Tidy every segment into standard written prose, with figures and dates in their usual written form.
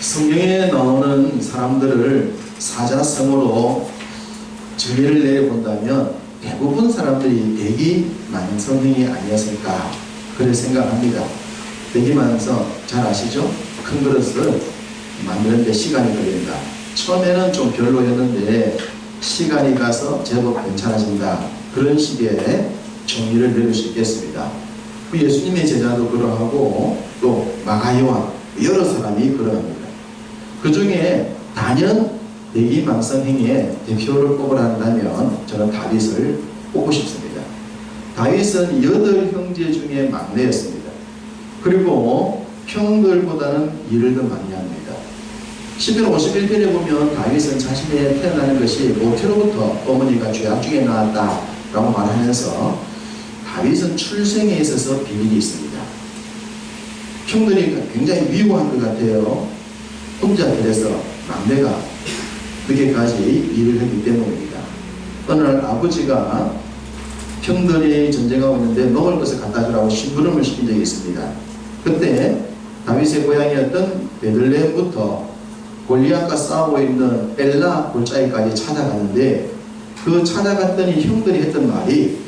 성경에 나오는 사람들을 사자성어로 정의를 내려본다면 대부분 사람들이 대기만성형이 아니었을까 그렇게 생각합니다. 대기만성 잘 아시죠? 큰 그릇을 만드는데 시간이 걸린다. 처음에는 좀 별로였는데 시간이 가서 제법 괜찮아진다. 그런 식의 정의를 내릴 수 있겠습니다. 예수님의 제자도 그러하고 또 마가요한 여러 사람이 그러합니다. 그 중에 단연 대기만성행의 대표를 꼽으란다면 저는 다윗을 꼽고 싶습니다. 다윗은 8형제 중에 막내였습니다. 그리고 형들보다는 일을 더 많이 합니다. 시편 51편에 보면 다윗은 자신의 태어나는 것이 모태로부터 어머니가 죄악 중에 나왔다 라고 말하면서 다윗은 출생에 있어서 비밀이 있습니다. 형들이 굉장히 미워한 것 같아요. 혼자 그래서 막내가 그렇게까지 일을 했기 때문입니다. 어느 날 아버지가 형들이 전쟁하고 있는데 먹을 것을 갖다 주라고 심부름을 시킨 적이 있습니다. 그때 다윗의 고향이었던 베들레헴부터 골리앗과 싸우고 있는 엘라 골짜기까지 찾아갔는데 그 찾아갔더니 형들이 했던 말이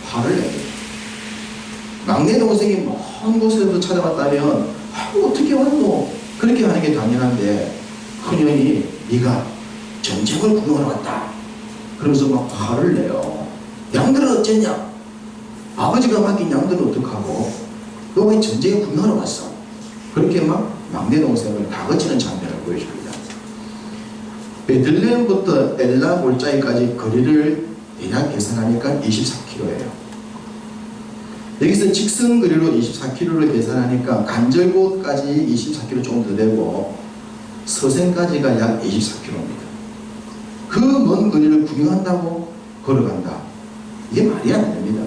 화를 냅니다. 막내 동생이 먼 곳에서 찾아왔다면 어떻게 왔노? 그렇게 하는 게 당연한데 큰형이 네가 전쟁을 구경하러 왔다. 그래서 막 화를 내요. 양들은 어쨌냐? 아버지가 맡긴 양들은 어떡하고? 너 왜 전쟁에 구경하러 왔어? 그렇게 막 막내 동생을 다그치는 장면을 보여줍니다. 베들레헴부터 엘라 골짜기까지 거리를 대략 계산하니까 24km예요. 여기서 직선 거리로 24km를 계산하니까 간절곶까지 24km 조금 더 되고 서생까지가 약 24km입니다. 그 먼 거리를 구경한다고 걸어간다. 이게 말이 안 됩니다.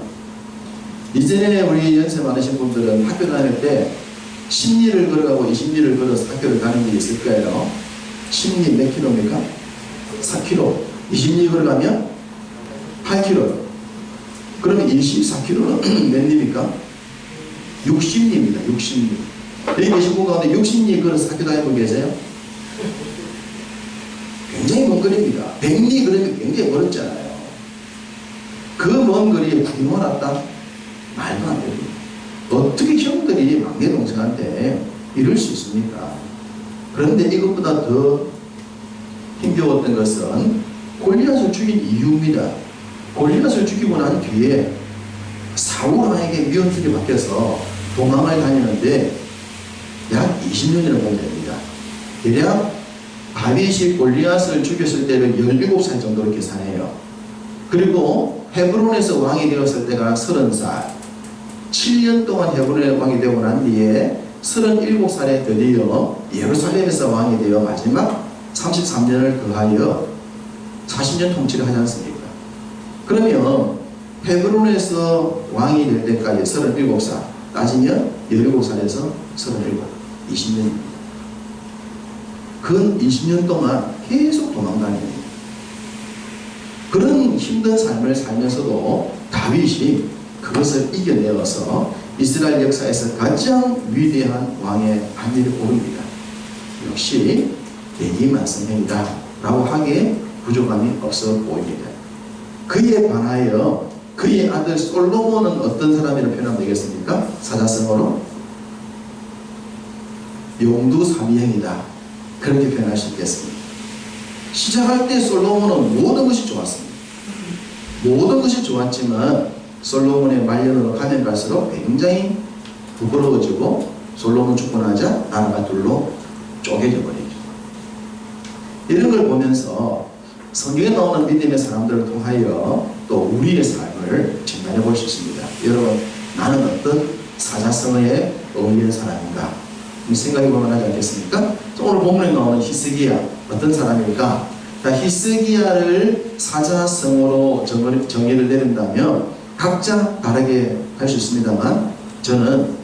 이전에 우리 연세 많으신 분들은 학교 다닐 때 10리를 걸어가고 20리를 걸어서 학교를 가는 게 있을 거예요. 10리 몇 킬로입니까? 4km. 20리 걸어가면 8km. 그러면 24km는 몇 리입니까? 60리입니다. 60리. 여기 계신 분 가운데 60리 걸어서 학교 다니는 분 계세요? 굉장히 먼 거리입니다. 100리 그러면 굉장히 멀었잖아요. 그 먼 거리에 구경을 왔다? 말도 안 됩니다. 어떻게 형들이 막내 동생한테 이럴 수 있습니까? 그런데 이것보다 더 힘겨웠던 것은 골리앗을 죽인 이유입니다. 골리앗을 죽이고 난 뒤에 사울 왕에게 미원줄이 바뀌어서 도망을 다니는데 약 20년이나 걸립니다. 대략 다윗이 골리앗을 죽였을 때를 17살 정도로 계산해요. 그리고 헤브론에서 왕이 되었을 때가 30살. 7년 동안 헤브론의 왕이 되고 난 뒤에 37살에 드디어 예루살렘에서 왕이 되어 마지막 33년을 더하여 40년 통치를 하지 않습니까? 그러면 헤브론에서 왕이 될 때까지 37살, 따지면 17살에서 37, 20년입니다. 근 20년 동안 계속 도망다닙니다. 그런 힘든 삶을 살면서도 다윗이 그것을 이겨내어서 이스라엘 역사에서 가장 위대한 왕의 반열에 오릅니다. 역시 대기만성형이다 라고 하기에 부족함이 없어 보입니다. 그에 반하여 그의 아들 솔로몬은 어떤 사람이라고 표현하면 되겠습니까? 사자성어로 용두사미형이다 그렇게 표현할 수 있겠습니다. 시작할 때 솔로몬은 모든 것이 좋았습니다. 모든 것이 좋았지만 솔로몬의 말년으로 가면 갈수록 굉장히 부끄러워지고 솔로몬 죽고 나자 나라가 둘로 쪼개져 버리죠. 이런 걸 보면서 성경에 나오는 믿음의 사람들을 통하여 또 우리의 삶을 진단해 볼 수 있습니다. 여러분, 나는 어떤 사자성어에 어울리는 사람인가? 생각해 보면 하지 않겠습니까? 오늘 본문에 나오는 히스기야 어떤 사람일까? 히스기야를 사자성어로 정의를 내린다면 각자 다르게 할 수 있습니다만 저는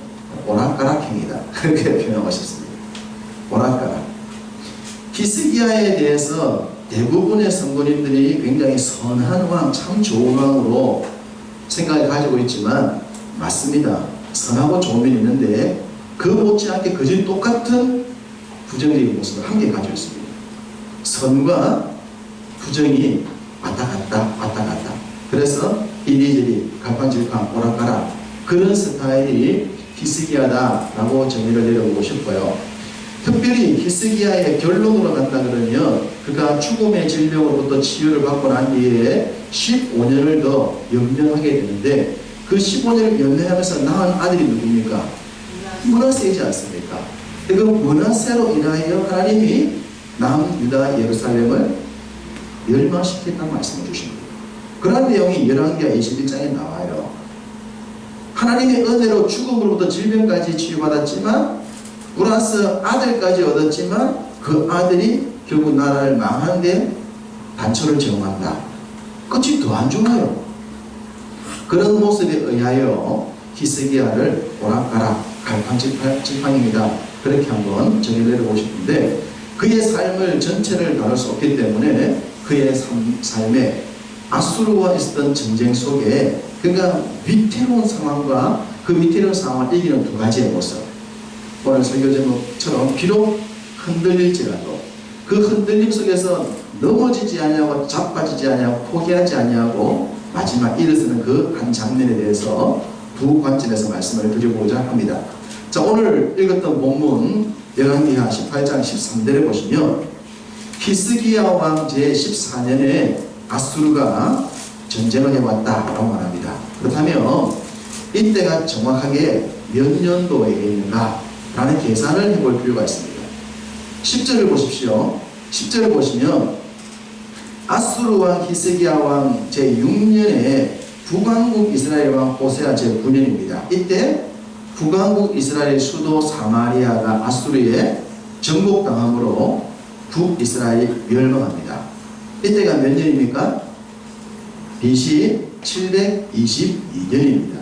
오락가락행이다 그렇게 표현하고 싶습니다. 오락가락. 히스기야에 대해서 대부분의 성도님들이 굉장히 선한 왕, 참 좋은 왕으로 생각을 가지고 있지만 맞습니다. 선하고 좋은 면이 있는데 그 못지않게 그저 똑같은 부정적인 모습을 함께 가지고 있습니다. 선과 부정이 왔다 갔다. 그래서 이리저리 갈팡질팡 오락가락 그런 스타일이 히스기야다라고 정의를 내려보고 싶어요. 특별히 히스기야의 결론으로 간다 그러면 그가 죽음의 질병으로부터 치유를 받고 난 뒤에 15년을 더 연명하게 되는데 그 15년을 연명하면서 낳은 아들이 누굽니까? 므낫세이지 않습니까? 그 므낫세로 인하여 하나님이 남유다 예루살렘을 멸망시켰다는 말씀을 주십니다. 그런 내용이 열왕기하 21장에 나와요. 하나님의 은혜로 죽음으로부터 질병까지 치유받았지만 플러스 아들까지 얻었지만 그 아들이 결국 나라를 망하는데 단초를 제공한다. 끝이 더 안 좋아요. 그런 모습에 의하여 히스기야를 오락가락 갈팡질팡입니다. 그렇게 한번 정의를 내려보고 싶은데 그의 삶을 전체를 다룰 수 없기 때문에 그의 삶에 아수르와 있었던 전쟁 속에 그가 위태로운 상황과 그 위태로운 상황을 이기는 두 가지의 모습. 오늘 설교 제목처럼 비록 흔들릴지라도 그 흔들림 속에서 넘어지지 않냐고 자빠지지 않냐고 포기하지 않냐고 마지막 일어서는 그 한 장면에 대해서 두 관점에서 말씀을 드려보고자 합니다. 자, 오늘 읽었던 본문 열왕기하 18장 13절에 보시면 히스기야 왕 제14년에 아수르가 전쟁을 해왔다라고 말합니다. 그렇다면 이때가 정확하게 몇 년도에 있는가 라는 계산을 해볼 필요가 있습니다. 10절을 보십시오. 10절을 보시면 아수르 왕 히스기야 왕 제6년에 북왕국 이스라엘 왕 호세아 제9년입니다. 이때 북왕국 이스라엘 수도 사마리아가 아수르에 정복당함으로 북이스라엘이 멸망합니다. 이때가 몇 년입니까? BC 722년입니다.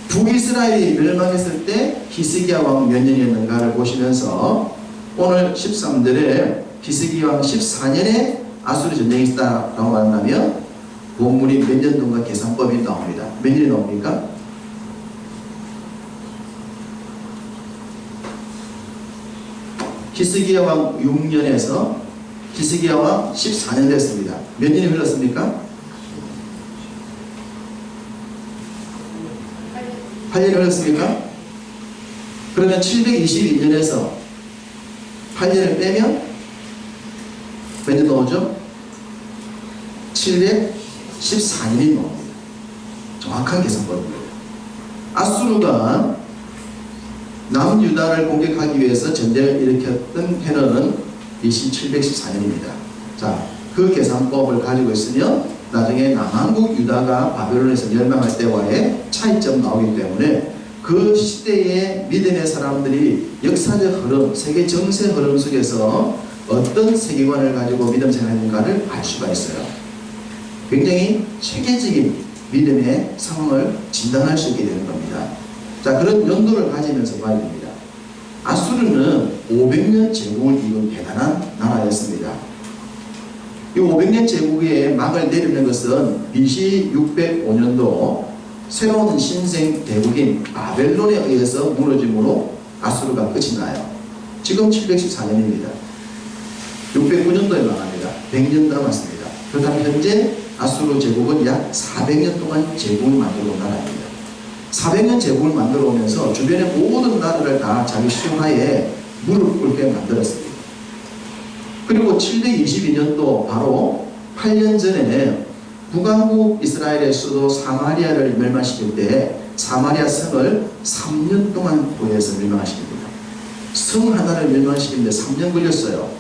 북이스라엘이 멸망했을 때 히스기야 왕 몇 년이었는가를 보시면서 오늘 13절에 히스기야 왕 14년에 아수르 전쟁이 있다라고 한다면 본문이 몇 년 동안 계산법이 나옵니다. 몇 년이 나옵니까? 히스기야 왕 6년에서 히스기야 왕 14년 됐습니다. 몇 년이 흘렀습니까? 8년이 흘렀습니까? 그러면 722년에서 8년을 빼면 몇 년 나오죠? 714년이 나옵니다. 정확한 계산법입니다. 아수르가 남유다를 공격하기 위해서 전쟁을 일으켰던 해는 BC 714년입니다. 자, 그 계산법을 가지고 있으면 나중에 남한국 유다가 바벨론에서 멸망할 때와의 차이점 나오기 때문에 그 시대의 믿음의 사람들이 역사적 흐름, 세계 정세 흐름 속에서 어떤 세계관을 가지고 믿음 생활했는가를 알 수가 있어요. 굉장히 체계적인 믿음의 상황을 진단할 수 있게 되는 겁니다. 자, 그런 연도를 가지면서 봐야 됩니다. 아수르는 500년 제국을 이룬 대단한 나라였습니다. 이 500년 제국의 막을 내리는 것은 BC 605년도 새로운 신생 대국인 바벨론에 의해서 무너짐으로 아수르가 끝이 나요. 지금 714년입니다. 609년도에 망합니다. 100년 남았습니다. 그렇다면 현재 아수르 제국은 약 400년 동안 제국을 만들어 온 나라입니다. 400년 제국을 만들어 오면서 주변의 모든 나라를 다 자기 수하에 무릎 꿇게 만들었습니다. 그리고 722년도 바로 8년 전에 북왕국 이스라엘의 수도 사마리아를 멸망시킬 때 사마리아 성을 3년 동안 구해서 멸망시킵니다. 성 하나를 멸망시키는데 3년 걸렸어요.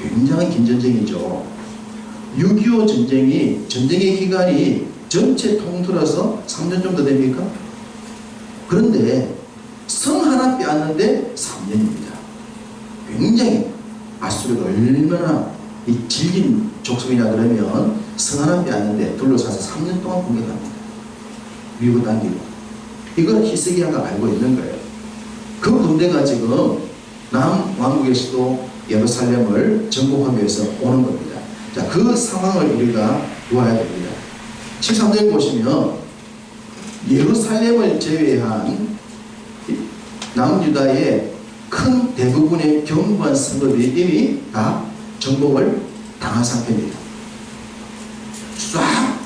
굉장히 긴 전쟁이죠. 6.25 전쟁의 기간이 전체 통틀어서 3년 정도 됩니까? 그런데 성 하나 빼앗는데 3년입니다. 굉장히 아수르가 얼마나 질긴 족속이냐 그러면 성 하나 빼앗는데 둘러싸서 3년 동안 공격합니다. 밀고 당기고. 이걸 히스기야가 알고 있는 거예요. 그 군대가 지금 남왕국의 수도 예루살렘을 정복하기 위해서 오는 겁니다. 자, 그 상황을 우리가 보아야 됩니다. 13절 보시면 예루살렘을 제외한 남유다의 큰 대부분의 견고한 성읍이 이미 다 정복을 당한 상태입니다. 싹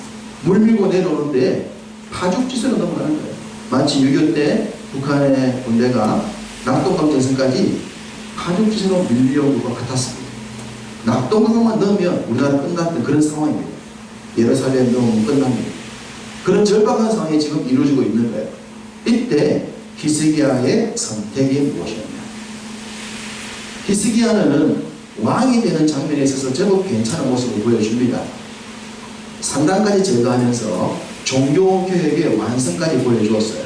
물밀고 내려오는데 파죽지세로 넘어가는 거예요. 마치 6.25 때 북한의 군대가 낙동강전선까지 파죽지세로 밀려온 것과 같았습니다. 낙동강만 넣으면 우리나라 끝났던 그런 상황입니다. 예루살렘 넣으면 끝납니다. 그런 절박한 상황이 지금 이루어지고 있는 거예요. 이때 히스기야의 선택이 무엇이었냐? 히스기야는 왕이 되는 장면에 있어서 제법 괜찮은 모습을 보여줍니다. 산당까지 제거하면서 종교개혁의 완성까지 보여주었어요.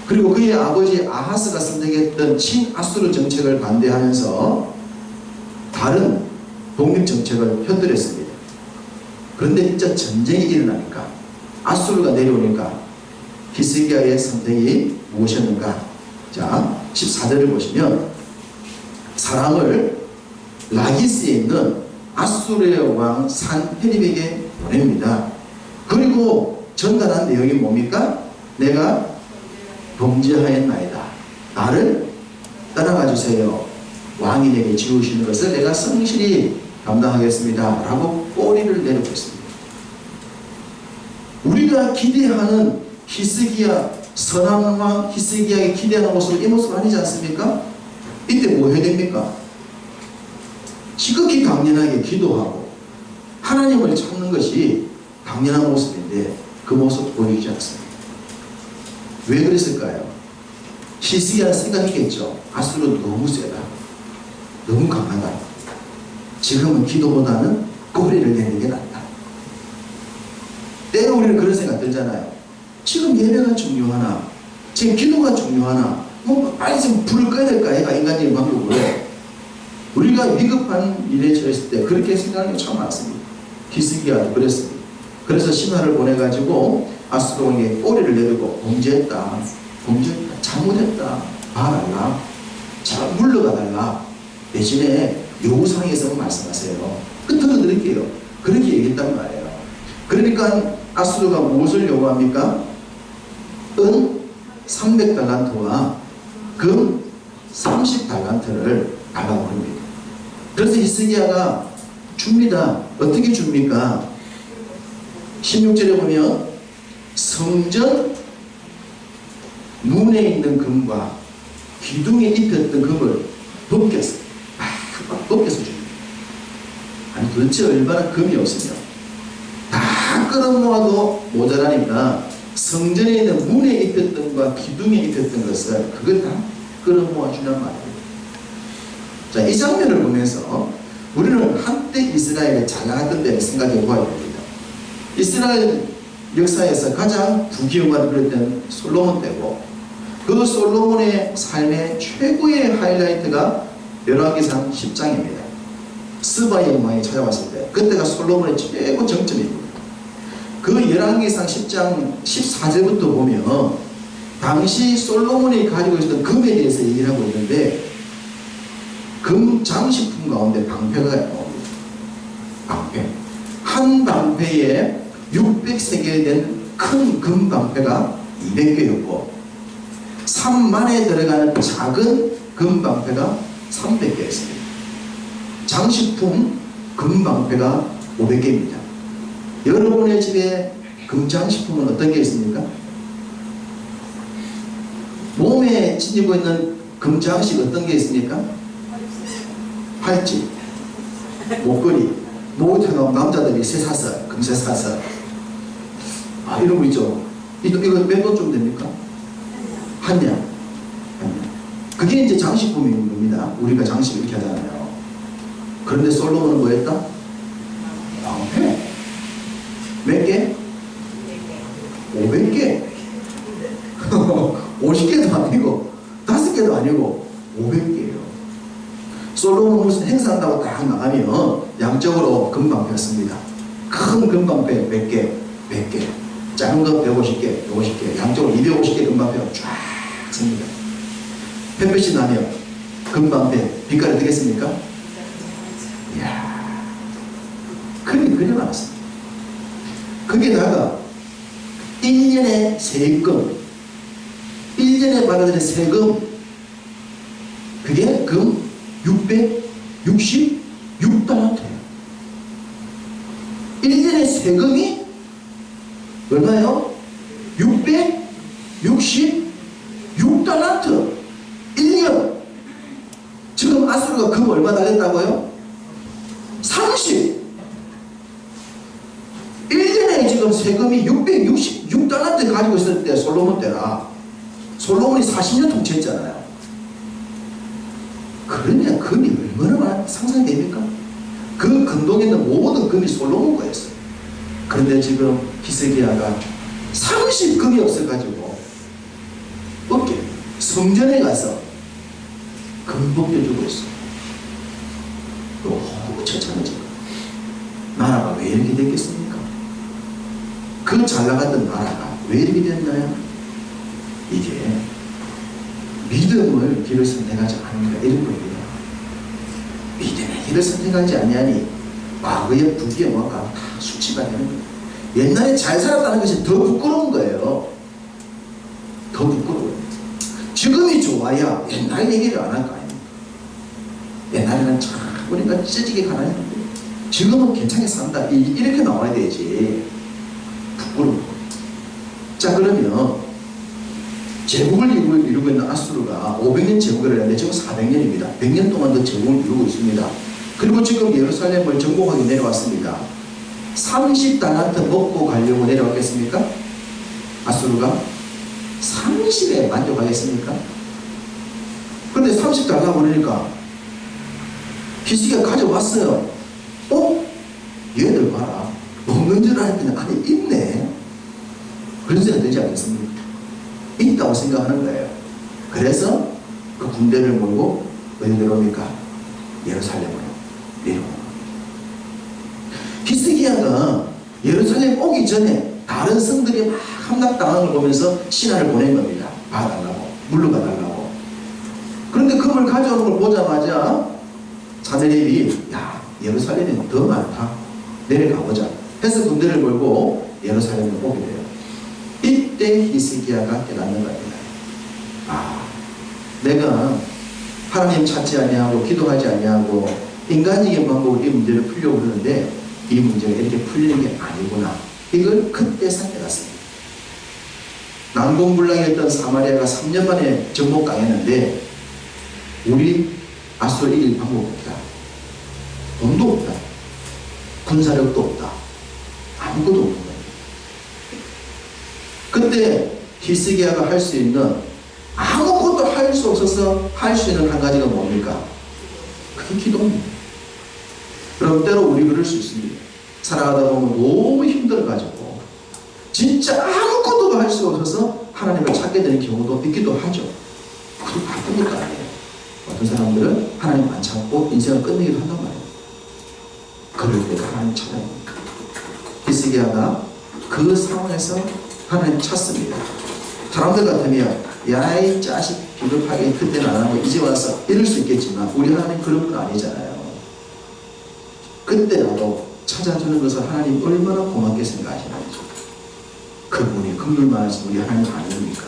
그리고 그의 아버지 아하스가 선택했던 친아수르 정책을 반대하면서 다른 독립정책을 편들었습니다. 그런데 진짜 전쟁이 일어나니까 아수르가 내려오니까 히스기야의 선택이 무엇이었는가? 자, 14절을 보시면 사람을 라기스에 있는 아수르의 왕 산헤립에게 보냅니다. 그리고 전달한 내용이 뭡니까? 내가 범죄하였나이다. 나를 따라가 주세요. 왕이 내게 지우시는 것을 내가 성실히 감당하겠습니다. 라고 꼬리를 내리고 있습니다. 우리가 기대하는 히스기야, 선한 왕 히스기야의 기대하는 모습은 이 모습 아니지 않습니까? 이때 뭐 해야 됩니까? 지극히 당연하게 기도하고 하나님을 찾는 것이 당연한 모습인데 그 모습 보이지 않습니다. 왜 그랬을까요? 히스기야는 생각했겠죠. 아수르는 너무 세다. 너무 강하다. 지금은 기도보다는 꼬리를 내는 게 낫다. 때로 우리는 그런 생각 들잖아요. 지금 예배가 중요하나? 지금 기도가 중요하나? 뭐 빨리 좀 불을 꺼야 될까? 해가 인간적인 방법으로 우리가 위급한 일에 처했을 때 그렇게 생각하는 게 참 많습니다. 히스기야도 그랬습니다. 그래서 신하를 보내가지고 아수르 왕에게 꼬리를 내리고 범죄했다. 잘못했다. 봐달라. 잘 물러가달라. 대신에 요구사항에서 말씀하세요. 끝으로 드릴게요. 그렇게 얘기했단 말이에요. 그러니까 아수르가 무엇을 요구합니까? 은 300달란트와 금 30달란트를 달라고 합니다. 그래서 히스기야가 줍니다. 어떻게 줍니까? 16절에 보면 성전 문에 있는 금과 기둥에 입혔던 금을 벗겨서 막 벗겨서 줍니다. 아니 도대체 얼마나 금이 없으면 다 끌어모아도 모자라니까 성전에 있는 문에 입혔던 것과 기둥에 입혔던 것을 그걸 다 끌어모아 주란 말이에요. 자, 이 장면을 보면서 우리는 한때 이스라엘에 잘 나갔던 때를 생각해 보아야 됩니다. 이스라엘 역사에서 가장 부귀영화를 누렸던 솔로몬 때고 그 솔로몬의 삶의 최고의 하이라이트가 열왕기상 10장입니다. 스바의 왕이 찾아왔을 때 그때가 솔로몬의 최고 정점입니다. 그 열왕기상 10장 14절부터 보면 당시 솔로몬이 가지고 있었던 금에 대해서 얘기를 하고 있는데 금 장식품 가운데 방패가 나옵니다. 방패. 한 방패에 600세겔 된 큰 금 방패가 200개였고 3만에 들어가는 작은 금 방패가 300개였습니다. 장식품 금 방패가 500개입니다. 여러분의 집에 금장식품은 어떤 게 있습니까? 몸에 지니고 있는 금장식 어떤 게 있습니까? 팔찌, 목걸이, 목욕탕 남자들이 쇠사슬, 금쇠사슬 이런 거 있죠. 이거 몇 돈쯤 됩니까? 한 냥. 그게 이제 장식품인 겁니다. 우리가 장식 이렇게 하잖아요. 그런데 솔로몬은 뭐 했다? 방패. 몇 개? 500개. 50개도 아니고 5개도 아니고 500개예요. 솔로몬 무슨 행사한다고 딱 나가면 양쪽으로 금방패였습니다. 큰 금방패 몇 개? 100개. 작은 거 150개, 150개. 양쪽으로 250개 금방패가 쫙 씁니다. 햇빛이 나면 금방패 빛깔이 되겠습니까? 이야, 금이 그래 많았습니다. 거기다가 1년의 세금, 1년에 받아들인 세금 그게 금 666달란트예요. 1년의 세금이 얼마요? 666달란트. 1년. 지금 아수르가 금 얼마 달렸다고요? 30. 1년에 지금 세금이 666달란트 가지고 있을 때, 솔로몬 때라. 솔로몬이 40년 통치했잖아요. 그러면 금이 얼마나 상상됩니까? 그 금동에 있는 모든 금이 솔로몬 거였어요. 그런데 지금 히스기야가 30금이 없어가지고 어깨 성전에 가서 금 벗겨주고 있어. 너무 처참해져. 나라가 왜 이렇게 됐겠습니까? 그 잘나갔던 나라가 왜 이렇게 됐나요? 이게 믿음을 길을 선택하지 않으니까 이런 겁니다. 믿음의 길을 선택하지 아니하니 과거의 부귀의 뭐가 다 수치가 되는 거예요. 옛날에 잘 살았다는 것이 더 부끄러운 거예요. 더 부끄러워요. 지금이 좋아야 옛날 얘기를 안 할 거 아닙니까? 옛날에는 참 우리가 찢어지게 가난했는데 지금은 괜찮게 산다. 이렇게 나와야 되지. 부끄러운 거예요. 자, 그러면 제국을 이루고 있는 아수르가 500년 제국을 했는데 지금 400년입니다. 100년 동안 더 제국을 이루고 있습니다. 그리고 지금 예루살렘을 정복하게 내려왔습니다. 30달란트 먹고 가려고 내려왔겠습니까? 아수르가 30에 만족하겠습니까? 그런데 30달러 보내니까 히스기야가 가져왔어요. 얘들 봐라. 먹는 줄 알았더니 안에 있네. 그런 생각 되지 않겠습니까? 있다고 생각하는 거예요. 그래서 그 군대를 몰고 어디 내려옵니까? 예루살렘으로 내려옵니다. 히스기야가 예루살렘 오기 전에 다른 성들이 막 함락당한 걸 보면서 신하를 보낸 겁니다. 봐달라고, 물러가 달라고. 그런데 금을 가져오는 걸 보자마자 사내립이 야, 예루살렘이 더 많다. 내려가보자 해서 군대를 몰고 예루살렘에 오게 돼요. 이때 히스기야가 깨닫는 겁니다. 내가 하나님 찾지 아니하고 기도하지 아니하고 인간적인 방법으로 이 문제를 풀려고 그러는데 이 문제가 이렇게 풀리는 게 아니구나. 이걸 그때서 깨닫습니다. 난공불락이었던 사마리아가 3년 만에 정복당했는데 우리 아수르 이길 방법이 없다. 돈도 없다. 군사력도 없다. 아무것도 없는 거예요. 그때 히스기야가 할 수 있는 아무것도 할 수 없어서 할 수 있는 한 가지가 뭡니까? 그게 기도입니다. 그럼 때로 우리 그럴 수 있습니다. 살아가다 보면 너무 힘들어가지고 진짜 아무것도 할 수 없어서 하나님을 찾게 되는 경우도 있기도 하죠. 그것도 나쁜 것도 아니에요. 어떤 사람들은 하나님 안 찾고 인생을 끝내기도 한단 말이에요. 그럴 때 하나님 찾아야 합니다. 히스기야가 그 상황에서 하나님 찾습니다. 사람들 같으면 야이 자식 비겁하게 그때는 안 하고 이제 와서 이럴 수 있겠지만 우리 하나님 그런 분 아니잖아요. 그때라도 찾아주는 것을 하나님 얼마나 고맙게 생각하시는지. 그분이 긍휼 많으신 우리 하나님 아닙니까?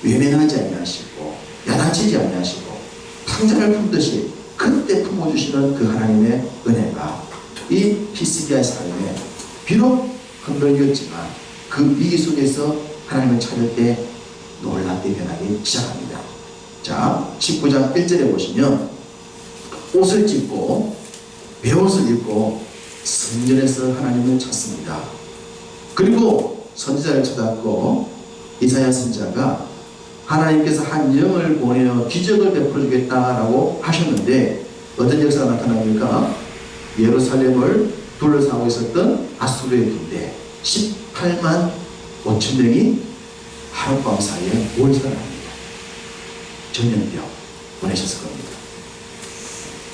외면하지 아니하시고 야단치지 아니하시고 탕자를 품듯이 그때 품어주시는 그 하나님의 은혜가 이 히스기야의 삶에 비록 흔들렸지만 그 위기 속에서 하나님을 찾을 때 놀랍게 변하기 시작합니다. 자, 19장 1절에 보시면 옷을 찢고 베옷을 입고 성전에서 하나님을 찾습니다. 그리고 선지자를 찾았고 이사야 선지자가 하나님께서 한 영을 보내어 기적을 베풀어 주겠다라고 하셨는데 어떤 역사가 나타납니까? 예루살렘을 둘러싸고 있었던 아수르의 군대 18만 5천 명이 하룻밤 사이에 몰살합니다. 전염병 보내셨을 겁니다.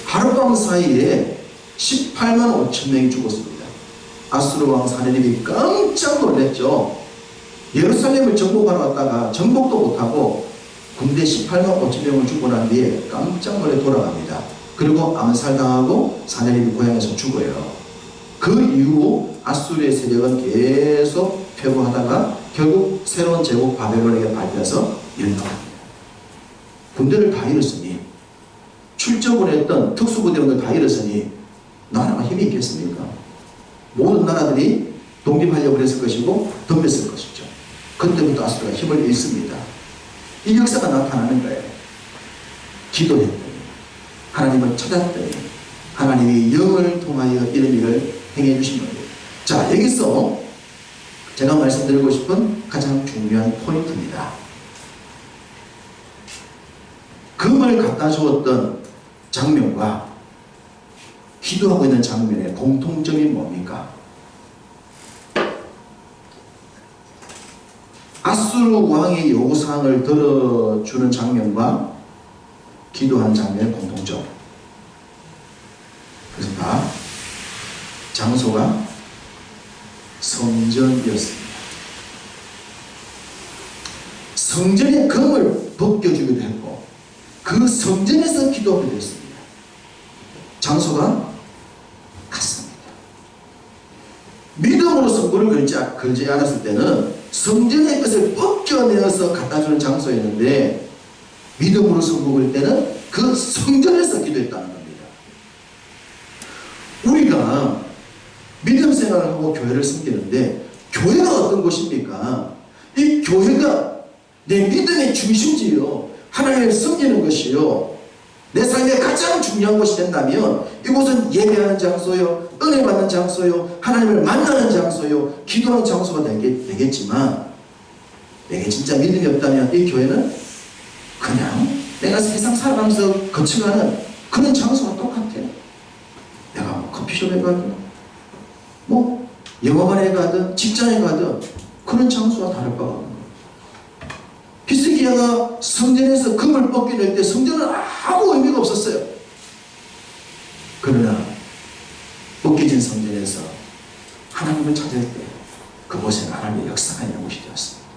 하룻밤 사이에 18만 5천 명이 죽었습니다. 아수르 왕 사네립이 깜짝 놀랐죠. 예루살렘을 정복하러 왔다가 정복도 못하고 군대 18만 5천 명을 죽고 난 뒤에 깜짝 놀래 돌아갑니다. 그리고 암살당하고 사네립이 고향에서 죽어요. 그 이후 아수르의 세력은 계속 폐부하다가 결국 새로운 제국 바벨론에게 밟혀서 멸망합니다. 군대를 다 잃었으니 직접 보냈던 특수부대원들 다 일어서니 나라가 힘이 있겠습니까? 모든 나라들이 독립하려고 했을 것이고 덤볐을 것이죠. 그때부터 아수르가 힘을 잃습니다. 이 역사가 나타나는 거예요. 기도했더니, 하나님을 찾았더니 하나님이 영을 통하여 이런 일을 행해 주신 거예요. 자, 여기서 제가 말씀드리고 싶은 가장 중요한 포인트입니다. 금을 갖다 주었던 장면과 기도하고 있는 장면의 공통점이 뭡니까? 아수르 왕의 요구사항을 들어주는 장면과 기도한 장면의 공통점. 그래서 다 장소가 성전이었습니다. 성전의 금을 벗겨주기도 했고 그 성전에서 기도하기도 했습니다. 장소가 같습니다. 믿음으로 선고를 걸지 않았을 때는 성전의 것을 벗겨내어서 갖다주는 장소였는데 믿음으로 선고 걸 때는 그 성전에서 기도했다는 겁니다. 우리가 믿음 생활을 하고 교회를 섬기는데 교회가 어떤 곳입니까? 이 교회가 내 믿음의 중심지요. 하나님을 섬기는 것이요. 내 삶에 가장 중요한 곳이 된다면 이곳은 예배하는 장소요, 은혜 받는 장소요, 하나님을 만나는 장소요, 기도하는 장소가 되겠지만 내게 진짜 믿음이 없다면 이 교회는 그냥 내가 세상 살아가면서 거쳐가는 그런 장소와 똑같아요. 내가 뭐 커피숍에 가든 뭐 영화관에 가든 직장에 가든 그런 장소와 다를 바가 없는 거예요. 히스기야가 성전에서 금을 벗겨낼 때 성전은 아무 의미가 없었어요. 그러나 벗겨진 성전에서 하나님을 찾을 때 그곳에는 하나님의 역사가 있는 곳이 되었습니다.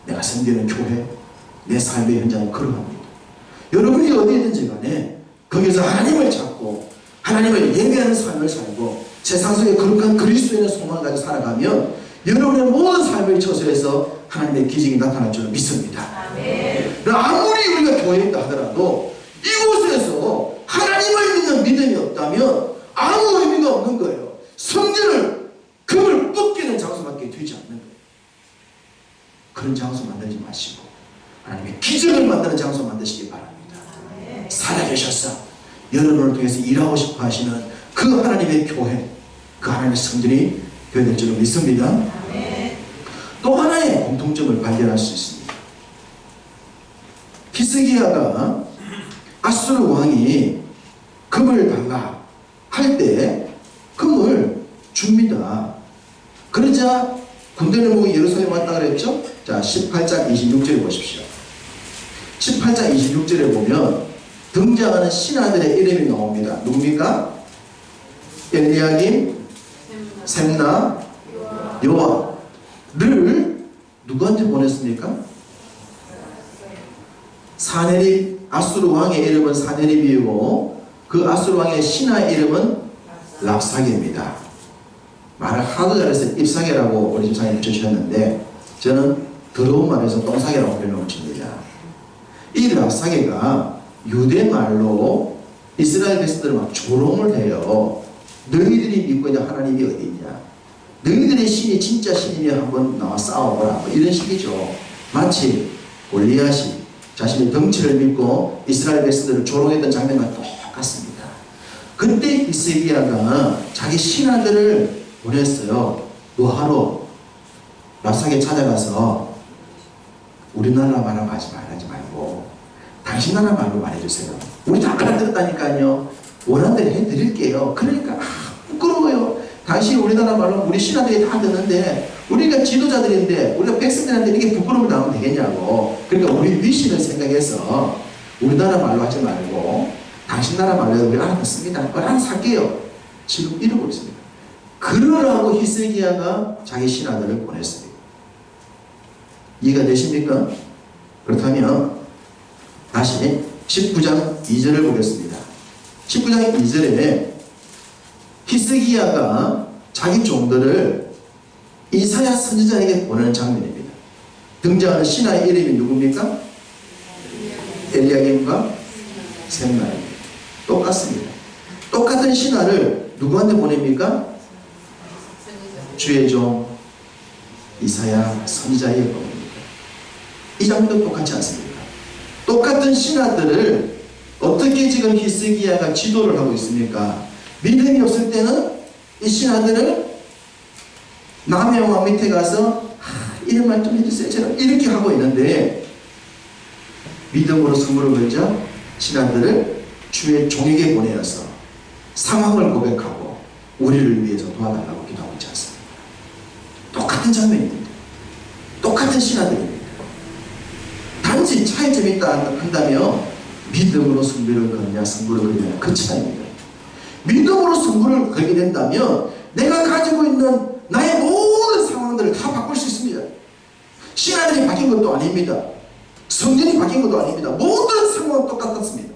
내가 섬기는 교회, 내 삶의 현장은 그러합니다. 여러분이 어디든지 간에 거기서 하나님을 찾고 하나님을 예배하는 삶을 살고 세상 속에 거룩한 그리스도인의 소망을 가지고 살아가면 여러분의 모든 삶의 처소에서 하나님의 기적이 나타날 줄 믿습니다. 아멘. 아무리 우리가 교회에 있다 하더라도 이곳에서 하나님을 믿는 믿음이 없다면 아무 의미가 없는 거예요. 성전을 금을 벗기는 장소밖에 되지 않는 거예요. 그런 장소 만들지 마시고 하나님의 기적을 만드는 장소 만드시기 바랍니다. 아멘. 살아계셔서 여러분을 통해서 일하고 싶어 하시는 그 하나님의 교회, 그 하나님의 성전이 되어야 될 줄로 믿습니다. 아멘. 또 하나의 공통점을 발견할 수 있습니다. 히스기야가 아수르 왕이 금을 달라 할 때 금을 줍니다. 그러자 군대를 모으고 예루살렘 왔다 그랬죠? 자, 18장 26절에 보십시오. 18장 26절에 보면 등장하는 신하들의 이름이 나옵니다. 누굽니까? 엘리야김, 셈나, 요압을 누구한테 보냈습니까? 사네립, 아수르 왕의 이름은 사네립이고 그 아수르 왕의 신하의 이름은 랍사게입니다. 말을 하도 잘해서 입사게라고 우리 집사님 붙여주셨는데 저는 더러운 말에서 똥사게라고 표현을 붙입니다. 이 랍사게가 유대말로 이스라엘 백성들을 막 조롱을 해요. 너희들이 믿고 있는 하나님이 어디 있냐? 너희들의 신이 진짜 신이면 한번 나와 싸워보라. 뭐 이런 식이죠. 마치 골리앗이 자신의 덩치를 믿고 이스라엘 백성들을 조롱했던 장면과 똑같습니다. 그때 히스기야가 자기 신하들을 보냈어요. 뭐하러? 랍사게 찾아가서 우리나라 말로 하지 말고 당신 나라 말로 말해주세요. 우리 다 알아들었다니까요. 원하는 대로 해드릴게요. 그러니까 부끄러워요. 당신 우리나라 말로 우리 신하들이 다 듣는데 우리가 지도자들인데 우리가 백성들한테 이게 부끄러움을 나오면 되겠냐고. 그러니까 우리 위신을 생각해서 우리나라 말로 하지 말고 당신 나라 말로 해도 우리 알아듣습니다. 알아서 할게요. 지금 이러고 있습니다. 그러라고 히스기야가 자기 신하들을 보냈습니다. 이해가 되십니까? 그렇다면 다시 19장 2절을 보겠습니다. 19장 2절에 히스기야가 자기 종들을 이사야 선지자에게 보내는 장면입니다. 등장하는 신하의 이름이 누굽니까? 엘리야김과 세는 날입니다. 똑같습니다. 똑같은 신하를 누구한테 보냅니까? 주의 종 이사야 선지자에게 보냅니다. 이 장면도 똑같지 않습니까? 똑같은 신하들을 어떻게 지금 히스기야가 지도를 하고 있습니까? 믿음이 없을 때는 이 신하들을 남의 왕 밑에 가서 이런 말 좀 해주세요 제가 이렇게 하고 있는데, 믿음으로 선물을 걸자 신하들을 주의 종에게 보내어서 상황을 고백하고 우리를 위해서 도와달라고 기도하고 있지 않습니까? 똑같은 장면입니다. 똑같은 신하들입니다. 단지 차이점이 있다 한다면 믿음으로 승부를 거느냐 승부를 거느냐 그 차이입니다. 믿음으로 승부를 걸게 된다면 내가 가지고 있는 나의 모든 상황들을 다 바꿀 수 있습니다. 신하들이 바뀐 것도 아닙니다. 성전이 바뀐 것도 아닙니다. 모든 상황은 똑같았습니다.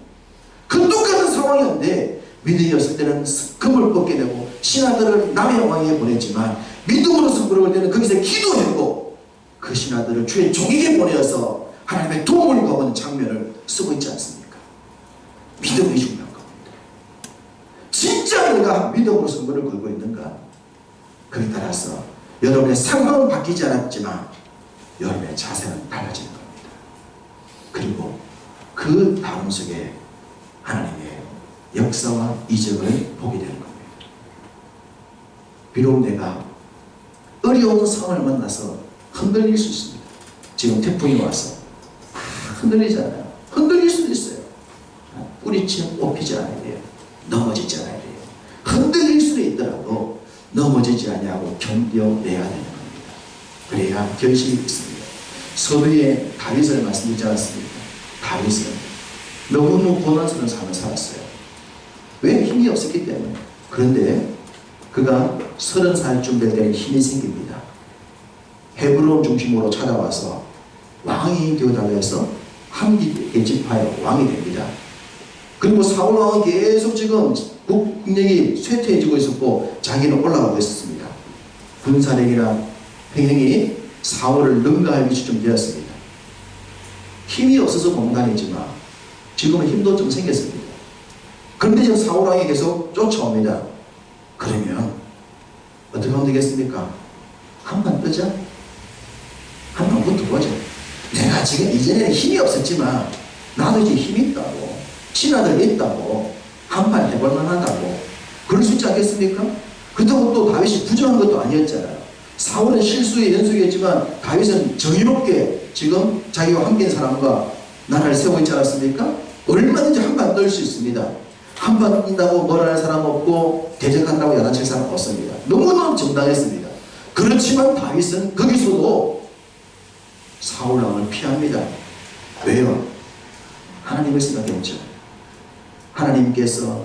그 똑같은 상황이었는데 믿음이 없을 때는 금을 뽑게 되고 신하들을 남의 왕에게 보냈지만 믿음으로 승부를 걸 때는 거기서 기도했고 그 신하들을 주의 종에게 보내어서 하나님의 도움을 구하는 장면을 쓰고 있지 않습니까? 믿음이 중요한 겁니다. 진짜 내가 믿음으로 승부를 걸고 있는가? 그에 따라서 여러분의 상황은 바뀌지 않았지만 여러분의 자세는 달라지는 겁니다. 그리고 그 다음 속에 하나님의 역사와 이적을 보게 되는 겁니다. 비록 내가 어려운 상황을 만나서 흔들릴 수 있습니다. 지금 태풍이 와서 흔들리잖아요. 흔들릴 수도 있어요. 뿌리채 뽑히지 않아야 돼요. 넘어지지 않아야 돼요. 흔들릴 수도 있더라도 넘어지지 아니하고 견뎌내야 되는 겁니다. 그래야 결실이 있습니다. 서두에 다윗을 말씀드리지 않았습니까? 다윗은 너무너무 고난스러운 삶을 살았어요. 왜? 힘이 없었기 때문에. 그런데 그가 30살쯤 될 때는 힘이 생깁니다. 헤브론 중심으로 찾아와서 왕이 되어달라 해서 함기 지파의 왕이 됩니다. 그리고 사울 왕은 계속 지금 국력이 쇠퇴해지고 있었고 자기는 올라가고 있었습니다. 군사력이나 병력이 사울을 능가할 위치쯤 되었습니다. 힘이 없어서 공단이지만 지금은 힘도 좀 생겼습니다. 그런데 지금 사울 왕이 계속 쫓아옵니다. 그러면 어떻게 하면 되겠습니까? 한판 뜨자. 한판 붙어보자. 내가 지금 이전에는 힘이 없었지만 나도 이제 힘이 있다고, 신하들 있다고, 한판 해볼 만하다고 그럴 수 있지 않겠습니까? 그렇다고 또 다윗이 부정한 것도 아니었잖아요. 사울은 실수의 연속이었지만 다윗은 정의롭게 지금 자기와 함께한 사람과 나라를 세우고 있지 않았습니까? 얼마든지 한판 뜰 수 있습니다. 한판 뜬다고 뭐라 할 사람 없고 대적한다고 야단칠 사람 없습니다. 너무너무 정당했습니다. 그렇지만 다윗은 거기서도 사울 왕을 피합니다. 왜요? 하나님을 생각했죠. 하나님께서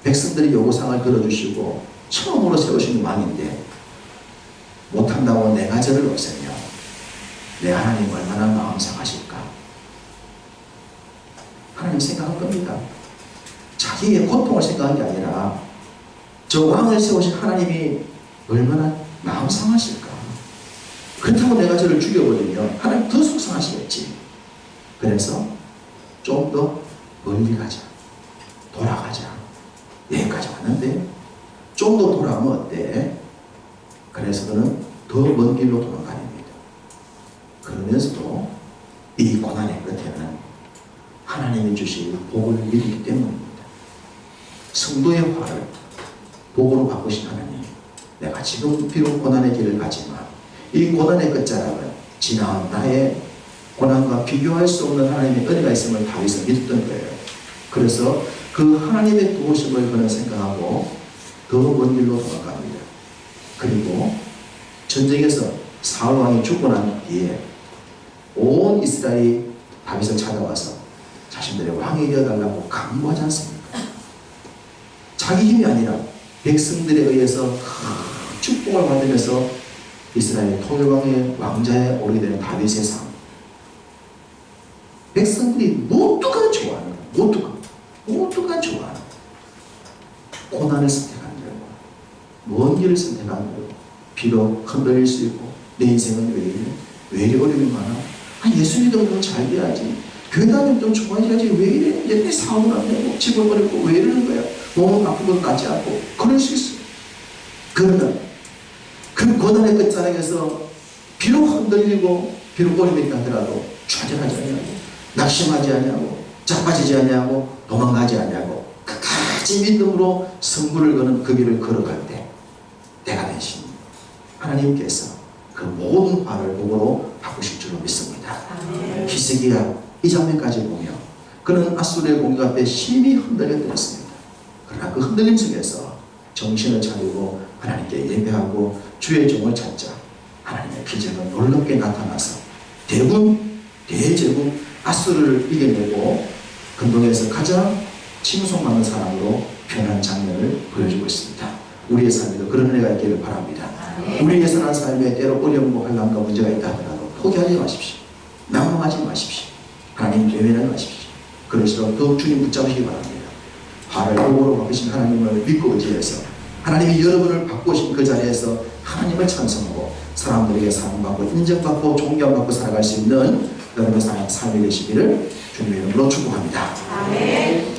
백성들의 요구사항을 들어주시고 처음으로 세우신 왕인데 못한다고 내가 저를 없애면 내 하나님 얼마나 마음 상하실까? 하나님 생각한 겁니다. 자기의 고통을 생각한 게 아니라 저 왕을 세우신 하나님이 얼마나 마음 상하실까? 그렇다고 내가 저를 죽여버리면 하나님 더 속상하시겠지. 그래서 좀 더 멀리 가자. 돌아가자. 여기까지 왔는데 좀 더 돌아가면 어때? 그래서 그는 더 먼 길로 도망가냅니다. 그러면서도 이 고난의 끝에는 하나님이 주신 복을 믿기 때문입니다. 성도의 화를 복으로 바꾸신 하나님, 내가 지금 비록 고난의 길을 가지만 이 고난의 끝자락은 지나온 나의 고난과 비교할 수 없는 하나님의 은혜가 있음을 다윗은 믿었던 거예요. 그래서 그 하나님의 도우심을 그는 생각하고 더 먼 길로 도망갑니다. 그리고 전쟁에서 사울 왕이 죽고 난 뒤에 온 이스라엘이 다윗을 찾아와서 자신들의 왕이 되어달라고 강구하지 않습니까? 자기 힘이 아니라 백성들에 의해서 축복을 받으면서 이스라엘 통일왕의 왕자에 오르게 되는 다윗의 삶. 백성들이 모두가 좋아하는 거예요. 모두가 좋아하는 고난을 선택하는 거예요. 먼 길을 선택하는 거예요. 비록 흔들릴 수 있고 내 인생은 왜 이래? 왜 이리 어려움이 많아? 예수 믿으면 잘 돼야지. 교회 다니면 좀 좋아져야지. 왜 이래? 이제 내 사업을 안 되고 집을 버리고 왜 이러는 거야? 몸은 아프고 낫지 않고. 그럴 수 있어요. 그러면 그 고난의 끝자락에서 비록 흔들리고 비록 어려움이 있다 하더라도 좌절하지 않냐고, 낙심하지 않냐고, 자빠지지 않냐고, 도망가지 않냐고, 끝까지 믿음으로 승부를 거는 그 길을 걸어갈 때 내가 대신 하나님께서 그 모든 화를 복으로 바꾸실 줄로 믿습니다. 히스기야 이 장면까지 보며 그는 아수르의 공격 앞에 심히 흔들렸습니다. 그러나 그 흔들림 속에서 정신을 차리고 하나님께 예배하고 주의 종을 찾자 하나님의 기적은 놀랍게 나타나서 대제국 아수르를 이겨내고 근동에서 가장 칭송받는 사람으로 변한 장면을 보여주고 있습니다. 우리의 삶에도 그런 은혜가 있기를 바랍니다. 우리의 선한 삶에 때로 어려움과 환난과 문제가 있다 하더라도 포기하지 마십시오. 낭망하지 마십시오. 하나님 외면하지 마십시오. 그럴수록 더욱 주님 붙잡으시기 바랍니다. 화를 복으로 바꾸신 하나님을 믿고 의지해서 하나님이 여러분을 바꾸신 그 자리에서 하나님을 찬송하고 사람들에게 사랑받고 인정받고 존경받고 살아갈 수 있는 여러분의 삶이 되시기를 주님의 이름으로 축복합니다. 아멘.